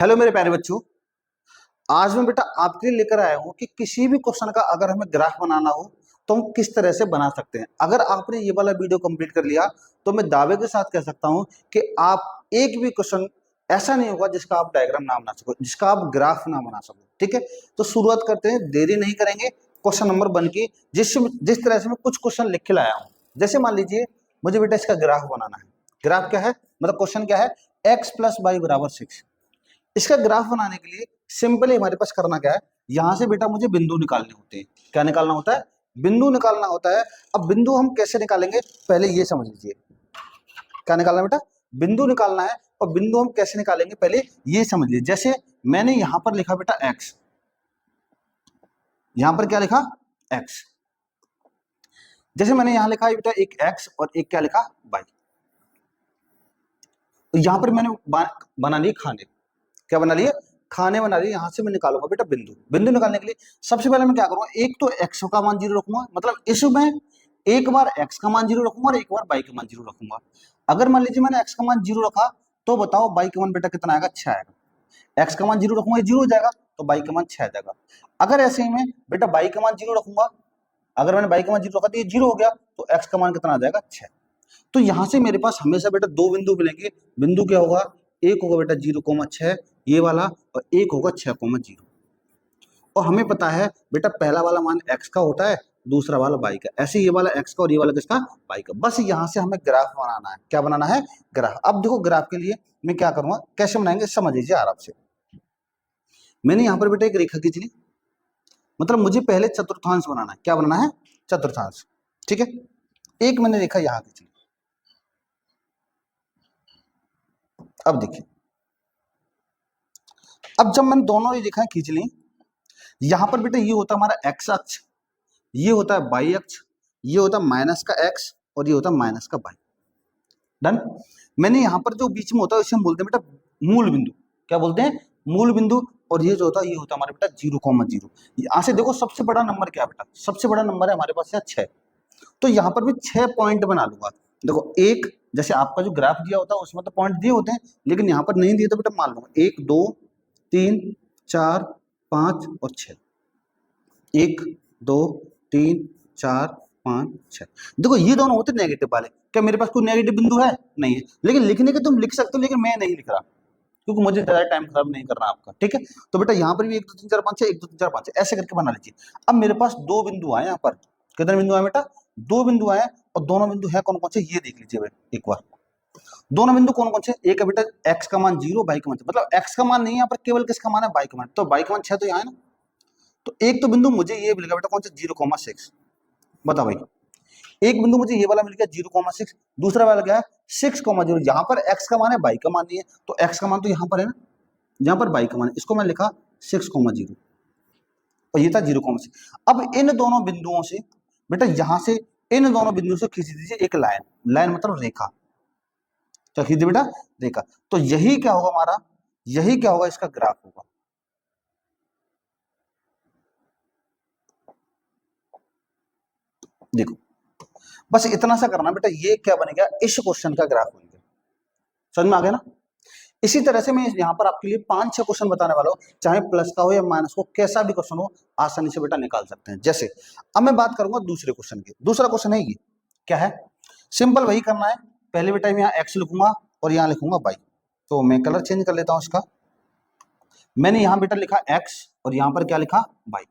Hello मेरे प्यारे बच्चों। आज मैं बेटा आपके लिए लेकर आया हूं कि किसी भी क्वेश्चन का अगर हमें ग्राफ बनाना हो तो हम किस तरह से बना सकते हैं। अगर आपने ये वाला वीडियो कंप्लीट कर लिया तो मैं दावे के साथ कह सकता हूं कि आप एक भी क्वेश्चन ऐसा नहीं होगा जिसका आप डायग्राम ना बना सको, जिसका आप ग्राफ ना बना सको। ठीक है, तो शुरुआत करते हैं, देरी नहीं करेंगे। क्वेश्चन नंबर 1 की जिस तरह से मैं कुछ क्वेश्चन लिख के लाया हूँ, जैसे मान लीजिए मुझे बेटा इसका ग्राफ बनाना है। ग्राफ क्या है, मतलब क्वेश्चन क्या है, x + y = 6। इसका ग्राफ बनाने के लिए सिंपली हमारे पास करना क्या है, यहां से बेटा मुझे बिंदु निकालने होते हैं। क्या निकालना होता है, बिंदु निकालना होता है। अब बिंदु हम कैसे निकालेंगे, पहले ये समझ लीजिए। क्या निकालना है बेटा, बिंदु निकालना है। और बिंदु हम कैसे निकालेंगे पहले ये समझ लीजिए। जैसे मैंने यहां पर लिखा बेटा x, यहां पर क्या लिखा x। जैसे मैंने यहां लिखा है बेटा एक x और एक क्या लिखा y। तो यहां पर मैंने बना लिए खाने। क्या बना लिए, खाने बना लिए। यहां से मैं निकालूंगा बेटा बिंदु। बिंदु निकालने के लिए सबसे पहले मैं क्या करूंगा, एक तो x का मान 0 रखूंगा, मतलब इसमें एक बार x का मान 0 रखूंगा और एक बार y का मान 0 रखूंगा। अगर मान लीजिए मैंने x का मान 0 रखा तो बताओ y का मान बेटा कितना आएगा, 6 आएगा। x का मान 0 रखूंगा, 0 हो जाएगा, तो y का मान 6 आ जाएगा। अगर ऐसे ही में बेटा y का मान 0 रखूंगा, अगर मैंने y का मान 0 रखा तो ये 0 हो गया, तो x का मान कितना आ जाएगा, 6। तो यहां से मेरे पास हमेशा बेटा दो बिंदु मिलेंगे। बिंदु क्या होगा, एक होगा बेटा 0,6 ये वाला, और एक होगा 6,0। और हमें पता है बेटा पहला वाला मान x का होता है, दूसरा वाला y का। ऐसे ये वाला x का और ये वाला किसका, y का। बस यहां से हमें ग्राफ बनाना है। क्या बनाना है, ग्राफ। अब देखो ग्राफ के लिए मैं क्या करूंगा, कैसे बनाएंगे समझ लीजिए आराम से। मैंने यहां पर बेटा एक रेखा खींच ली, मतलब मुझे पहले चतुर्थांश बनाना है। क्या बनाना है, चतुर्थांश। ठीक है, एक मैंने रेखा यहां खींच ली। अब देखिए, अब जब मैंने दोनों ही रेखाएं खींच ली, यहां पर बेटा ये होता है हमारा x अक्ष, ये होता है y अक्ष, ये होता है माइनस का x और ये होता है माइनस का y। डन। मैंने यहां पर जो बीच में होता है इसे हम बोलते हैं बेटा मूल बिंदु। क्या बोलते हैं, मूल बिंदु। और ये जो होता है ये होता है हमारे बेटा 0,0। यहां से देखो सबसे बड़ा नंबर क्या है बेटा, सबसे बड़ा नंबर है हमारे पास यहाँ 6। तो यहाँ पर भी 6 पॉइंट बना लूंगा। देखो एक, जैसे आपका जो ग्राफ दिया होता है उसमें तो पॉइंट दिए होते हैं, लेकिन यहाँ पर नहीं दिए तो बेटा मान लूंगा 1 2 3 4 5 और 6। 1 2 3 4 5 6। देखो ये दोनों होते नेगेटिव वाले। क्या मेरे पास कोई नेगेटिव बिंदु है, नहीं है। लेकिन लिखने के तुम लिख सकते हो, लेकिन मैं नहीं लिख रहा क्योंकि मुझे ज्यादा टाइम खराब नहीं करना आपका। ठीक है, तो बेटा यहाँ पर भी 1 2 3 4 5 6, 1 2 3 4 5 6 ऐसे करके बना लीजिए। अब मेरे पास दो बिंदु आए यहाँ पर। कितने बिंदु आए बेटा, दो बिंदु आए। और दोनों बिंदु है कौन कौन से, ये देख लीजिए एक बार। दोनों बिंदु कौन कौन से, एक है बेटा x का मान 0, y का मान 6। मतलब x का मान नहीं है यहाँ पर, केवल किसका मान है, y का मान। तो y का मान 6 तो यहाँ है ना। तो एक तो बिंदु मुझे ये मिल गया बेटा कौन सा, 0,6। बताओ भाई, एक बिंदु मुझे ये वाला मिल गया 0,6। दूसरा वाला क्या है, 6,0। यहाँ पर x का मान है, y का मान नहीं है, तो x का मान तो यहाँ पर है ना, यहाँ पर y का मान है, इसको मैं लिखा 6,0 और ये था 0,6। अब इन दोनों बिंदुओं से बेटा, यहां से इन दोनों बिंदुओं से खींच दीजिए एक लाइन। लाइन मतलब रेखा। क्या खींच बेटा, रेखा। तो यही क्या होगा हमारा, यही क्या होगा, इसका ग्राफ होगा। देखो बस इतना सा करना बेटा, ये क्या बनेगा, इस क्वेश्चन का ग्राफ बनेगा। समझ में आ गया ना। इसी तरह से मैं यहाँ पर आपके लिए 5-6 क्वेश्चन बताने वाला हूँ, चाहे प्लस का हो या माइनस को, कैसा भी क्वेश्चन हो आसानी से बेटा निकाल सकते हैं। जैसे अब मैं बात करूंगा दूसरे क्वेश्चन की। दूसरा क्वेश्चन है ये, क्या है, सिंपल वही करना है। पहले बेटा मैं यहाँ x लिखूंगा और यहाँ लिखूंगा y। तो मैं कलर चेंज कर लेता हूँ इसका। मैंने यहाँ बेटा लिखा x और यहाँ पर क्या लिखा y।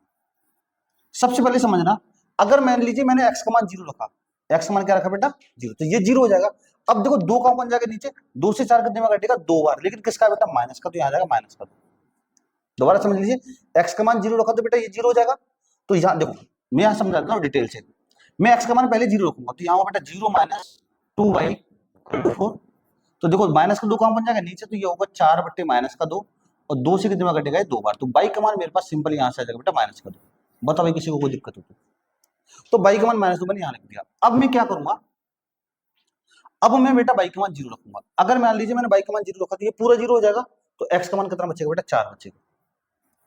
सबसे पहले समझना, अगर मान लीजिए मैंने x का मान 0 रखा, x का मान क्या रखा बेटा 0, तो ये 0 हो जाएगा। अब देखो 2 का ऊपर जाके नीचे, 2 से 4 कितने में घटेगा, 2 बार। लेकिन किसका बेटा, माइनस का, तो यहाँ जाएगा माइनस का 2। दोबारा समझ लीजिए, x का मान 0 रखा तो बेटा ये 0 हो जाएगा। तो यहाँ देखो मैं यहाँ समझाता हूँ डिटेल से। मैं x का मान पहले 0 रखूंगा, तो यहाँ बेटा 0 - 2y = 4। तो देखो माइनस का 2 कहां बन जाएगा, नीचे, तो ये होगा 4/-2 और 2 से कितने में घटेगा, 2 बार। तो y का मान मेरे पास सिंपल यहाँ से आ जाएगा बेटा -2। बताओ भाई किसी को कोई दिक्कत हो तो y का मान -2 मैंने यहाँ लिख दिया। अब मैं क्या करूंगा, अब मैं बेटा y का मान 0 रखूंगा। अगर मान लीजिए मैंने y का मान 0 रखा तो ये पूरा 0 हो जाएगा, तो x का मान कितना बचेगा बेटा, 4 बचेगा।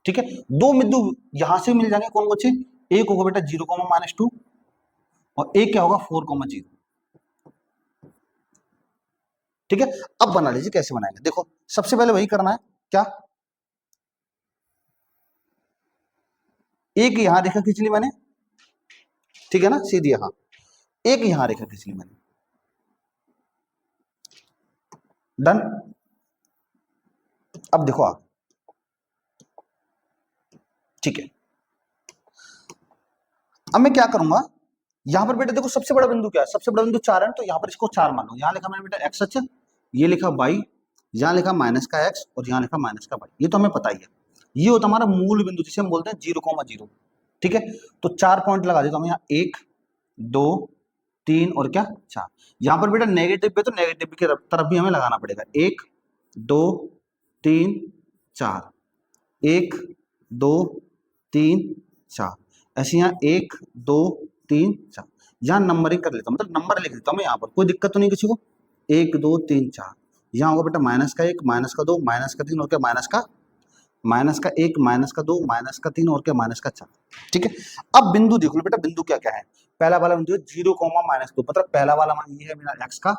ठीक है, दो बिंदु यहां से मिल जाएंगे, कौन बचे, एक होगा बेटा 0,-2 और एक क्या होगा 4,0। ठीक है, अब बना लीजिए कैसे बनाएंगे। देखो सबसे पहले वही करना है, क्या, एक यहां रेखा खींच ली मैंने, ठीक है ना, सीधी यहां, एक यहां रेखा खींच ली मैंने, डन। अब देखो आप, ठीक है, अब मैं क्या करूंगा, यहां पर बेटा देखो सबसे बड़ा बिंदु क्या है, सबसे बड़ा बिंदु 4 है, तो यहां पर इसको 4 मान लो। यहां लिखा मैंने बेटा एक्स अक्ष, ये लिखा वाई, यहां लिखा माइनस का एक्स और यहां लिखा माइनस का वाई, ये तो हमें पता ही है। ये होता हमारा मूल बिंदु जिसे हम बोलते हैं 0,0, ठीक है। तो 4 पॉइंट लगा देता हूं यहाँ, 1 2 3 और क्या 4। यहां पर बेटा नेगेटिव पे, तो नेगेटिव की तरफ भी हमें लगाना पड़ेगा, 1 2 3 4, 1 2 3 4, ऐसे यहाँ 1 2 3 4। यहाँ नंबरिंग कर लेता हूँ, मतलब नंबर लिख देता हूँ मैं यहाँ पर, कोई दिक्कत तो नहीं किसी को। 1 2 3 4, यहाँ होगा बेटा माइनस का 1 माइनस का 2 माइनस का 3 और क्या माइनस का 1 माइनस का 2 माइनस का 3 और क्या माइनस का 4, ठीक है। अब बिंदु देख लो बेटा, बिंदु क्या क्या है। पहला वाला बिंदु है 0,-2, मतलब पहला वाला मान ये है मेरा एक्स का,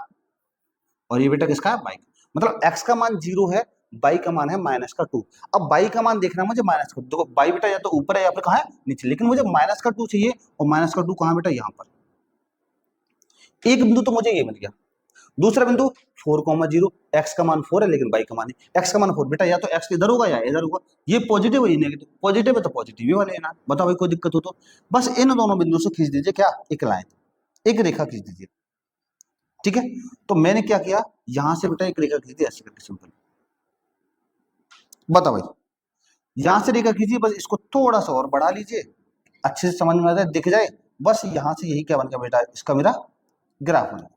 और ये बेटा किसका है वाई का, मतलब एक्स का मान 0 है, बाई का मान है माइनस का 2। अब बाई का मान देखना है मुझे माइनस का, देखो बाई बेटा या तो ऊपर है या फिर कहाँ है नीचे, लेकिन मुझे माइनस का 2 चाहिए, और माइनस का 2 कहाँ बेटा यहाँ पर। एक बिंदु तो मुझे ये मिल गया। दूसरा बिंदु 4,0, एक्स का मान 4 है लेकिन बाई का मान है, एक्स का मान 4, बेटा या तो एक्स इधर होगा या इधर होगा, ये पॉजिटिव है ये नेगेटिव, पॉजिटिव है तो पॉजिटिव ही वाले ना, बताओ भाई कोई दिक्कत हो तो। बस इन दोनों बिंदु से खींच दीजिए क्या, एक लाइन, एक रेखा खींच दीजिए, ठीक है। तो मैंने क्या किया, यहां से बेटा एक रेखा खींच दी ऐसे करके सिंपल, बताओ भाई, यहां से रेखा खींचिए, बस इसको थोड़ा सा और बढ़ा लीजिए, अच्छे से समझ में आ जाए, दिख जाए, बस यहां से यही क्या बन गया बेटा, इसका मेरा ग्राफ बन गया।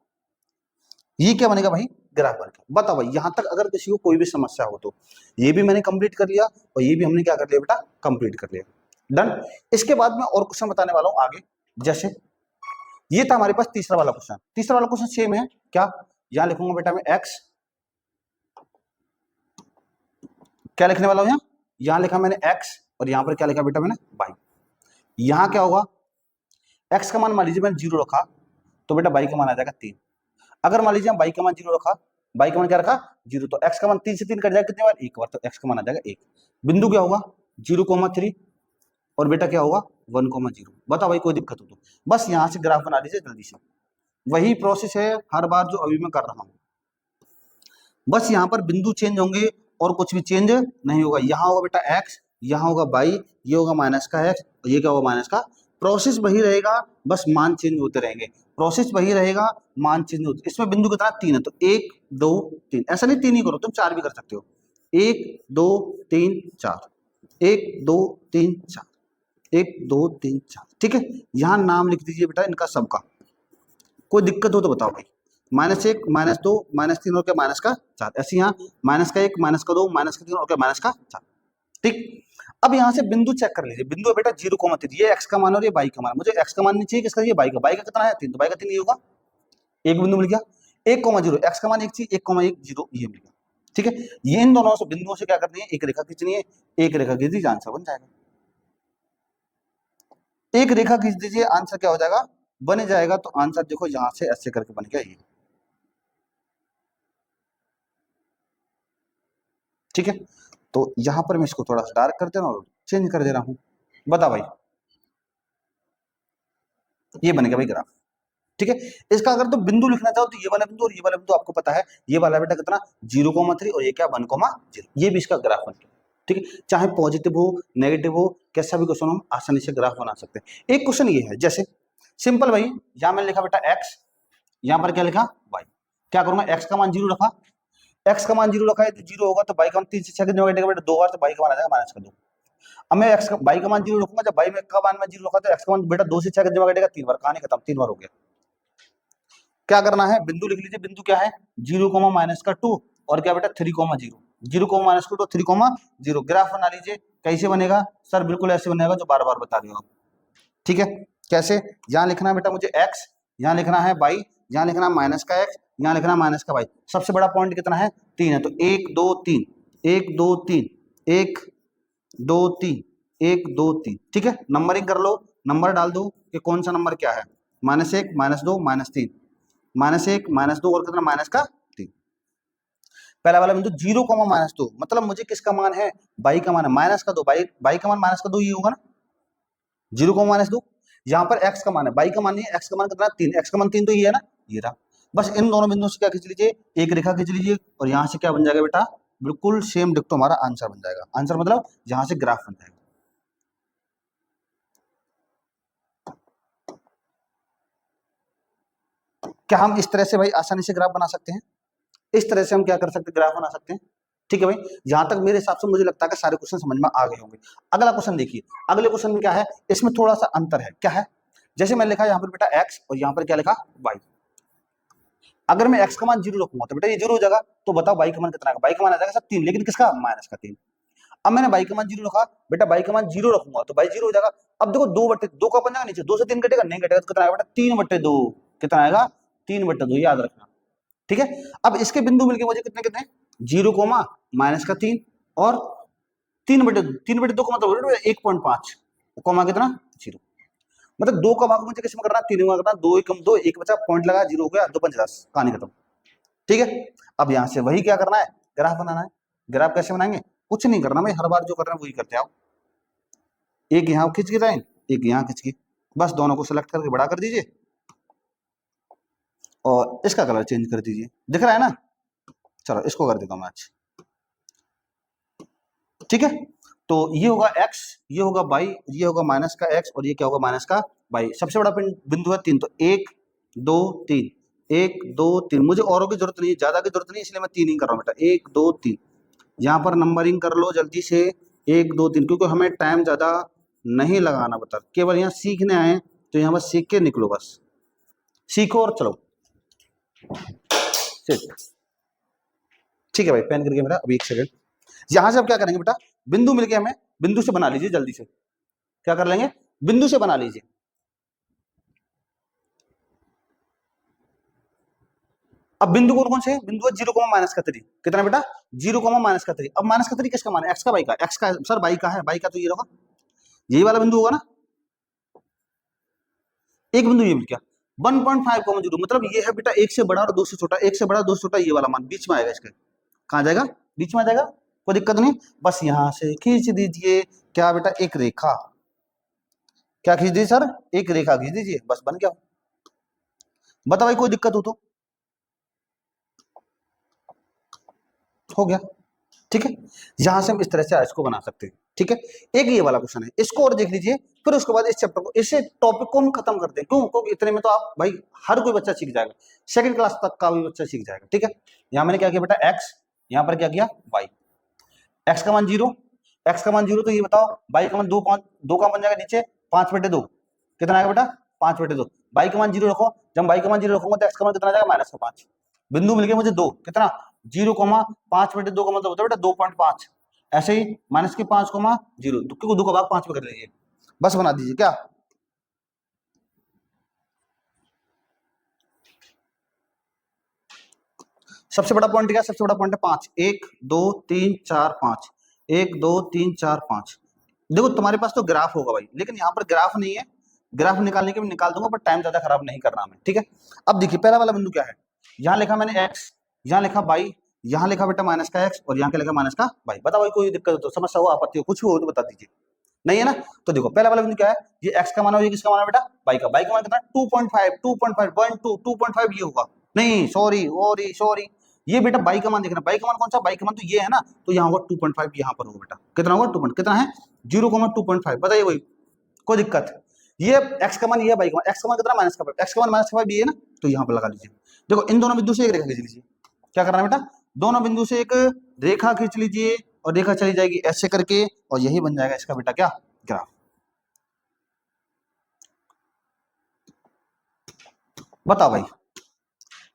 ये क्या बनेगा भाई, ग्राफ बन गया। बताओ भाई यहां तक अगर किसी को कोई भी समस्या हो तो, ये भी मैंने कंप्लीट कर लिया और ये भी हमने क्या कर लिया बेटा, कंप्लीट कर लिया, डन। इसके बाद मैं और क्वेश्चन बताने वाला हूं आगे, जैसे ये था हमारे पास तीसरा वाला क्वेश्चन, तीसरा वाला क्वेश्चन सेम है क्या, यहां लिखूंगा बेटा मैं एक्स, क्या लिखने वाला हूं यहां लिखा मैंने एक्स और यहां पर क्या लिखा बेटा मैंने वाई। यहां क्या होगा, एक्स का मान मान लीजिए मैंने 0 रखा, तो बेटा वाई का मान आ जाएगा 3। अगर मान लीजिए बाई का मान 0 रखा, बाई का मान क्या रखा 0, तो एक्स का मान 3 से 3 कट जाएगा कितने बार, एक बार, तो एक्स का मान आ जाएगा 1। बिंदु क्या होगा 0,3 और बेटा क्या होगा 1,0। बताओ भाई कोई दिक्कत हो तो, बस यहां से ग्राफ बना लीजिए जल्दी से, वही प्रोसेस है हर बार जो अभी मैं कर रहा हूं, बस यहाँ पर बिंदु चेंज होंगे और कुछ भी चेंज नहीं होगा। यहाँ होगा बेटा एक्स, यहाँ होगा बाई, ये होगा माइनस का एक्स और ये क्या होगा माइनस का, प्रोसेस वही रहेगा, बस मान चेंज होते रहेंगे, प्रोसेस वही रहेगा, मान चेंज होते। इसमें बिंदु कितना 3 है, तो 1 2 3, ऐसा नहीं 3 ही करो तुम 4 भी कर सकते हो, 1 2 3 4, 1 2 3 4, 1 2 3 4, ठीक है। यहाँ नाम लिख दीजिए बेटा इनका सबका, कोई दिक्कत हो तो बताओ भाई। -1 -2 -3 और क्या माइनस का 4, ऐसे यहाँ -1 -2 -3 और क्या माइनस का 4, ठीक। अब यहाँ से बिंदु चेक कर लीजिए, बिंदु है बेटा 0,3, ये एक्स का मान और ये बाई का मान, मुझे एक्स का मान नहीं चाहिए, किसका, ये बाई का, बाई का कितना है 3, तो बाई का 3 ये होगा, एक बिंदु मिल गया। 1,0 एक्स का मान 1 चाहिए, 1,10 ये मिल गया, ठीक है। ये इन दोनों से बिंदुओं से क्या करनी है, एक रेखा खींचनी है, एक रेखा खींच दीजिए आंसर बन जाएगा, एक रेखा खींच दीजिए आंसर क्या हो जाएगा बन जाएगा। तो आंसर देखो यहां से ऐसे करके बन गया ये, ठीक है। तो यहां पर मैं इसको थोड़ा सा डार्क कर दे रहा हूँ और चेंज कर दे रहा हूं, बता भाई, ये बन गया भाई ग्राफ, ठीक है। इसका अगर तो बिंदु लिखना चाहो तो ये वाला बिंदु और ये वाला बिंदु आपको पता है, ये वाला बेटा कितना 0,3 और ये क्या 1,0, ये भी इसका ग्राफ बन गया, ठीक है। चाहे पॉजिटिव हो नेगेटिव हो, कैसा भी क्वेश्चन हम आसानी से ग्राफ बना सकते हैं। एक क्वेश्चन ये है जैसे सिंपल भाई, यहां मैंने लिखा बेटा एक्स, यहां पर क्या लिखा वाई, क्या करूंगा एक्स का मान 0 रखा, एक्स का मान 0 रखा है तो 0 होगा, तो बाई का मान 3 से 6 कितने घटेगा बेटा 2 बार, तो बाई का मान आ जाएगा -2। अब मैं एक्स का बाई का मान 0 रखूंगा, जब बाई में का मान मैं 0 रखा तो एक्स का मान बेटा 2 से 6 कितने घटेगा 3 बार, कहानी खत्म, 3 बार हो गया। क्या करना है, बिंदु लिख लीजिए, बिंदु क्या है 0, -2 और क्या बेटा 3,0, 0, -2 तो 3,0, ग्राफ बना लीजिए। कैसे बनेगा सर, बिल्कुल ऐसे बनेगा जो बार बार बता रहे हो आप, ठीक है। कैसे, यहाँ लिखना है बेटा मुझे एक्स, यहाँ लिखना है बाई, यहाँ लिखना है माइनस का एक्स, यहाँ लिखना है माइनस का बाई, सबसे बड़ा पॉइंट कितना है 3 है, तो 1 2 3 1 2 3 1 2 3 1 2 3, ठीक है। नंबरिंग कर लो, नंबर डाल दो कि कौन सा नंबर क्या है, -1 -2 -3, -1 -2 और कितना माइनस का 3। पहला वाला बिंदु 0, -2, मतलब मुझे किसका मान है बाई का मान है, -2, बाई का मान -2 ये होगा ना, जीरो को माइनस दो, यहाँ पर एक्स का मान है, बाई का मान नहीं है, एक्स का मान कितना 3, एक्स का मान 3 तो ये है ना, ये रहा। बस इन दोनों बिंदुओं से क्या खींच लीजिए, एक रेखा खींच लीजिए और यहाँ से क्या बन जाएगा बेटा, बिल्कुल सेम डिक्टो हमारा आंसर बन जाएगा। आंसर मतलब यहाँ से ग्राफ बन जाएगा। क्या हम इस तरह से भाई आसानी से ग्राफ बना सकते हैं? इस तरह से हम क्या कर सकते हैं, ग्राफ बना सकते हैं। ठीक है भाई, यहां तक मेरे हिसाब से मुझे लगता है कि सारे क्वेश्चन समझ में आ गए होंगे। अगला क्वेश्चन देखिए, अगले क्वेश्चन में क्या है, इसमें थोड़ा सा अंतर है। क्या है, जैसे मैंने लिखा यहाँ पर बेटा एक्स और यहाँ पर क्या लिखा वाई। अगर मैं एक्स का मान 0 रखूंगा तो बेटा ये 0 हो जाएगा, तो बताओ वाई का मान कितना आएगा, वाई का मान आ जाएगा सब 3, लेकिन किसका, माइनस का 3। अब मैंने वाई का मान 0 रखा, बेटा वाई का मान 0 रखूंगा तो वाई 0 हो जाएगा। अब देखो 2/2 का बन जाएगा, नीचे 2 से 3 कटेगा, नहीं कटेगा तो कितना आएगा बेटा 3/2, कितना आएगा 3/2, याद रखना। ठीक है, अब इसके बिंदु मिलके मुझे कितने कितने, 0 कोमा माइनस का 3 और 3/2 का मतलब 1.5 कोमा कितना 0, मतलब 2 का भाग मुझे किसमें करना, 3 में करना, 2 1 2, 1 बचा, पॉइंट लगा, 0 हो गया, 2 5 10, कहानी खत्म। ठीक है, अब यहां से वही क्या करना है, ग्राफ बनाना है। ग्राफ कैसे बनाएंगे, कुछ नहीं करना भाई, हर बार जो कर रहे हैं वही करते आओ। एक यहाँ खींच के लाइन, एक यहाँ खींच के, बस दोनों को सिलेक्ट करके बड़ा कर दीजिए और इसका कलर चेंज कर दीजिए, दिख रहा है ना। चलो इसको कर देता हूं मैं आज। ठीक है, तो ये होगा x, ये होगा y, ये होगा माइनस का x और ये क्या होगा माइनस का y। सबसे बड़ा बिंदु है 3, तो 1 2 3, 1 2 3, मुझे औरों की जरूरत नहीं है, ज्यादा की जरूरत नहीं है, इसलिए मैं 3 ही कर रहा हूँ बेटा, 1 2 3। यहाँ पर नंबरिंग कर लो जल्दी से, 1 2 3, क्योंकि हमें टाइम ज्यादा नहीं लगाना बता, केवल यहाँ सीखने आए तो यहाँ बस सीख के निकलो, बस सीखो और चलो। ठीक है भाई, पेन करके मेरा अभी 1 सेकंड। यहां से अब क्या करेंगे बेटा, बिंदु मिल गया हमें, बिंदु से बना लीजिए जल्दी से, क्या कर लेंगे, बिंदु से बना लीजिए। अब बिंदु कौन कौन से है, बिंदु है 0 माइनस का 3, कितना बेटा 0 माइनस का 3। अब माइनस का 3 किसका मान है, एक्स का बाई का, एक्स का सर बाई का है, बाई का तो ये रहा, यही वाला बिंदु होगा ना। एक बिंदु ये मिल गया 1.5 0, मतलब ये है बेटा 1 से बड़ा और 2 से छोटा, 1 से बड़ा 2 से छोटा, ये वाला मान बीच में आएगा, इसके कहां जाएगा, बीच में आ जाएगा, कोई दिक्कत नहीं। बस यहां से खींच दीजिए क्या बेटा, एक रेखा, क्या खींच दीजिए सर, एक रेखा खींच दीजिए, बस बन गया। बता भाई कोई दिक्कत हो तो, हो गया। ठीक है, यहां से हम इस तरह से इसको बना सकते हैं। ठीक है, एक ये वाला क्वेश्चन है, इसको और देख लीजिए, फिर उसके बाद इस चैप्टर को, इस टॉपिक को हम खत्म करते हैं। क्यों, क्योंकि इतने में तो आप भाई हर कोई बच्चा सीख जाएगा, सेकंड क्लास तक का भी बच्चा सीख जाएगा। ठीक है, यहां मैंने क्या किया बेटा एक्स, यहां पर क्या किया वाई। एक्स का मान 0, एक्स का मान 0, तो ये बताओ वाई का मान 2 5, 2 का बन जाएगा नीचे 5/2, कितना आएगा बेटा 5/2। वाई का मान 0 रखो, जब वाई का मान 0 रखूंगा तो एक्स का मान कितना आ जाएगा माइनस का 5। बिंदु मिल गया मुझे 2, कितना 0, 5/2 का मतलब होता है बेटा 2.5। ऐसे ही माइनस के 5, 0, क्योंकि 2 का भाग 5 में कर लीजिए, बस बना दीजिए क्या। सबसे बड़ा पॉइंट क्या, सबसे बड़ा पॉइंट है 5, 1 2 3 4 5, 1 2 3 4 5। देखो तुम्हारे पास तो ग्राफ होगा भाई, लेकिन यहाँ पर ग्राफ नहीं है, ग्राफ निकालने के भी निकाल दूंगा, पर टाइम ज्यादा खराब नहीं करना हमें। ठीक है, अब देखिए पहला वाला बिंदु क्या है, यहाँ लिखा मैंने एक्स, यहाँ लिखा बाई, यहाँ लिखा बेटा माइनस का एक्स और यहाँ क्या लिखा माइनस का बाई। बताओ भाई कोई दिक्कत हो तो, समस्या हो, आपत्ति हो, कुछ भी हो तो बता दीजिए। नहीं है ना, तो देखो पहला वाला बिंदु क्या है, ये एक्स का मान हो, ये किसका मान है बेटा बाई का, बाई का मान कितना 2.5, 2.5 1 2 2.5 ये होगा, नहीं सॉरी सॉरी, ये बेटा बाई का मान देखना, बाई का मान कौन सा, बाई का मान तो ये है ना, तो यहाँ होगा 2.5, यहाँ पर होगा बेटा कितना होगा 2. कितना है 0,2.5, बताइए वही, कोई दिक्कत। ये एक्स का मान, ये बाई का मान, एक्स का मान कितना माइनस का, एक्स का मान माइनस का ये है ना, तो यहाँ पर लगा लीजिए। देखो इन दोनों बिंदु से एक रेखा खींच लीजिए, क्या करना है बेटा, दोनों बिंदु से एक रेखा खींच लीजिए और रेखा चली जाएगी ऐसे करके और यही बन जाएगा इसका बेटा क्या ग्राफ। बताओ भाई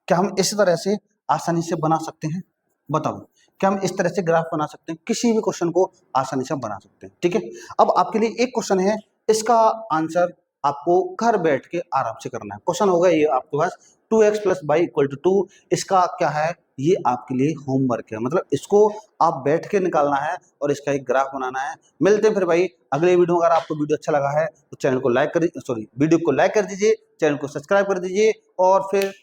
क्या हम इस तरह से आसानी से बना सकते हैं, बताओ क्या हम इस तरह से ग्राफ बना सकते हैं, किसी भी क्वेश्चन को आसानी से बना सकते हैं। ठीक है, अब आपके लिए एक क्वेश्चन है, इसका आंसर आपको घर बैठ के आराम से करना है। क्वेश्चन होगा ये आपके पास 2x + y = 2, इसका क्या है, ये आपके लिए होमवर्क है, मतलब इसको आप बैठ के निकालना है और इसका एक ग्राफ बनाना है। मिलते हैं फिर भाई अगले वीडियो। अगर आपको वीडियो अच्छा लगा है तो चैनल को लाइक कर, सॉरी वीडियो को लाइक कर दीजिए, चैनल को सब्सक्राइब कर दीजिए और फिर